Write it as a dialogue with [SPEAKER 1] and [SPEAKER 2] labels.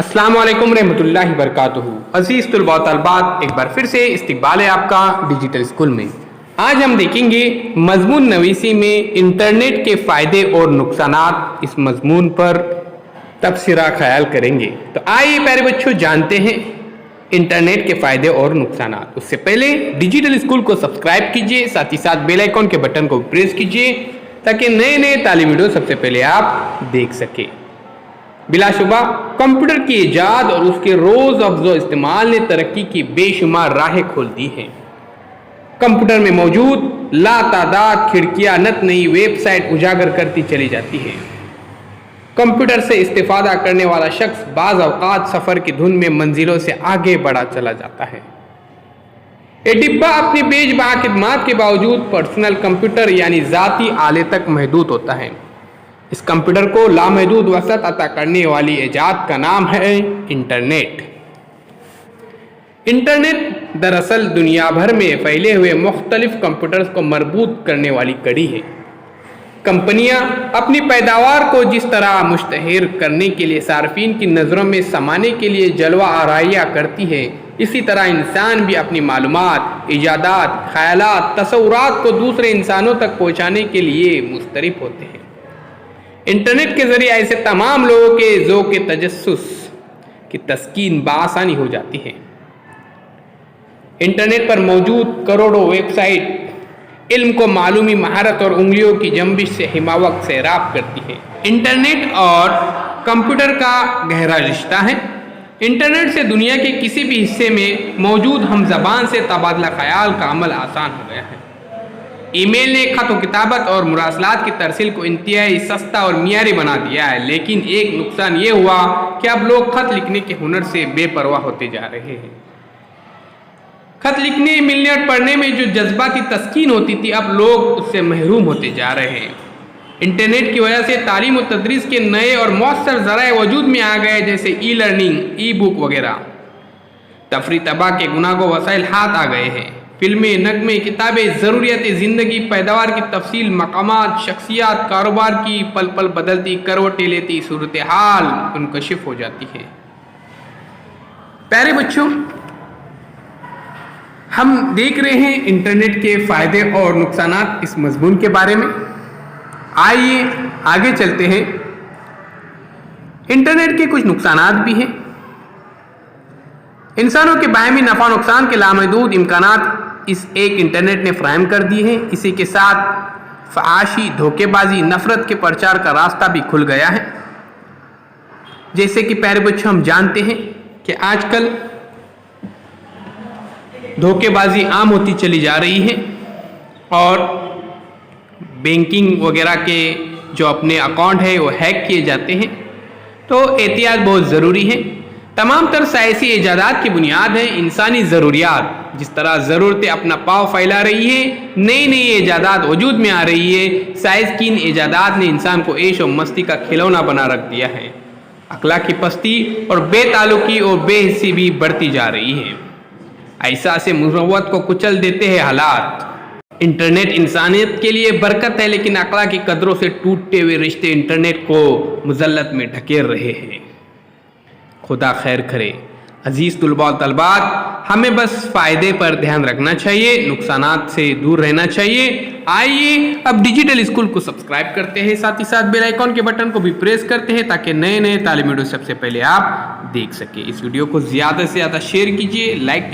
[SPEAKER 1] अस्सलाम वालेकुम रहमतुल्लाहि वबरकातुहू। अजीज तलबा व तलबात, एक बार फिर से इस्तकबाल है आपका डिजिटल स्कूल में। आज हम देखेंगे मजमून नवीसी में इंटरनेट के फ़ायदे और नुकसानात। इस मजमून पर तबसरा ख्याल करेंगे। तो आइए प्यारे बच्चों जानते हैं इंटरनेट के फ़ायदे और नुकसानात। उससे पहले डिजिटल स्कूल को सब्सक्राइब कीजिए, साथ ही साथ बेल आइकॉन के बटन को प्रेस कीजिए ताकि नए नए तालीमी वीडियो सबसे पहले आप देख सकें। बिलाशुबा कंप्यूटर की ईजाद और उसके रोज़ अफ़ज़ो इस्तेमाल ने तरक्की की बेशुमार राहें खोल दी हैं। कंप्यूटर में मौजूद लातादाद खिड़कियां नत नई वेबसाइट उजागर करती चली जाती हैं। कंप्यूटर से इस्तेफादा करने वाला शख्स बाज़ औक़ात सफ़र की धुन में मंजिलों से आगे बढ़ा चला जाता है। ये डिब्बा अपनी बेजबा खिदमात के बावजूद पर्सनल कंप्यूटर यानी ज़ाती आले तक महदूद होता है। इस कंप्यूटर को लामहदूद वसअत अता करने वाली ईजाद का नाम है इंटरनेट। इंटरनेट दरअसल दुनिया भर में फैले हुए मुख्तलिफ कंप्यूटर्स को मरबूत करने वाली कड़ी है। कंपनियां अपनी पैदावार को जिस तरह मुश्तहर करने के लिए सार्फिन की नज़रों में समाने के लिए जलवा आराइयाँ करती है, इसी तरह इंसान भी अपनी मालूमात, इजादात, ख्यालात, तसव्वुरात को दूसरे इंसानों तक पहुँचाने के लिए मुस्तरिफ होते हैं। इंटरनेट के ज़रिए ऐसे तमाम लोगों के ज़ौक़ तजस्सुस की तस्कीन बआसानी हो जाती है। इंटरनेट पर मौजूद करोड़ों वेबसाइट इल्म को मालूमी महारत और उंगलियों की जंबिश से हिमावत सैराब करती है। इंटरनेट और कंप्यूटर का गहरा रिश्ता है। इंटरनेट से दुनिया के किसी भी हिस्से में मौजूद हम ज़बान से तबादला ख्याल का अमल आसान हो गया है। ईमेल ने खत व किताबत और मुरासलात की तरसील को इंतहाई सस्ता और मियारी बना दिया है, लेकिन एक नुकसान ये हुआ कि अब लोग खत लिखने के हुनर से बेपरवाह होते जा रहे हैं। खत लिखने, मिलने और पढ़ने में जो जज्बाती तस्कीन होती थी, अब लोग उससे महरूम होते जा रहे हैं। इंटरनेट की वजह से तालीम और तदरीस के नए और मौसर ज़राए वजूद में आ गए, जैसे ई लर्निंग, ई बुक वगैरह। तफरी तबाह के गुनागो वसाइल हाथ आ गए हैं। फिल्में, नगमे, किताबें, ज़रूरियत ज़िंदगी, पैदावार की तफसील, मकामात, शख्सियात, कारोबार की पल पल बदलती करवटें लेती सूरत हाल मुनकशिफ हो जाती है। प्यारे बच्चों, हम देख रहे हैं इंटरनेट के फ़ायदे और नुकसानात इस मजमून के बारे में। आइए आगे चलते हैं। इंटरनेट के कुछ नुकसानात भी हैं। इंसानों के बाहमी नफ़ा नुकसान के लामहदूद इम्कानात इस एक इंटरनेट ने फ़राहम कर दिए हैं। इसी के साथ फ़हाशी, धोखेबाजी, नफ़रत के प्रचार का रास्ता भी खुल गया है। जैसे कि प्यारे बच्चों, हम जानते हैं कि आजकल धोखेबाजी आम होती चली जा रही है और बैंकिंग वगैरह के जो अपने अकाउंट है वो हैक किए जाते हैं। तो एहतियात बहुत ज़रूरी है। तमाम तर साइंसी ईजादात की बुनियाद है इंसानी ज़रूरियात। जिस तरह ज़रूरतें अपना पाँव फैला रही है, नई नई ईजादात वजूद में आ रही है। साइंस की इन ईजादात ने इंसान को ऐश और मस्ती का खिलौना बना रख दिया है। अखलाकी पस्ती और बेताल्लुकी और बेहिस्सी भी बढ़ती जा रही है। ऐसा से मुरव्वत को कुचल देते हैं हालात। इंटरनेट इंसानियत के लिए बरकत है, लेकिन अखलाकी कदरों से टूटते हुए रिश्ते इंटरनेट को मुज़ल्लत में ढकेल रहे हैं। खुदा खैर करे। अजीज़ तुलबा व तलबात, हमें बस फ़ायदे पर ध्यान रखना चाहिए, नुकसानात से दूर रहना चाहिए। आइए अब डिजिटल स्कूल को सब्सक्राइब करते हैं, साथ ही साथ बेल आइकॉन के बटन को भी प्रेस करते हैं ताकि नए नए तालीमी वीडियो सबसे पहले आप देख सकें। इस वीडियो को ज़्यादा से ज़्यादा शेयर कीजिए, लाइक कीजिए।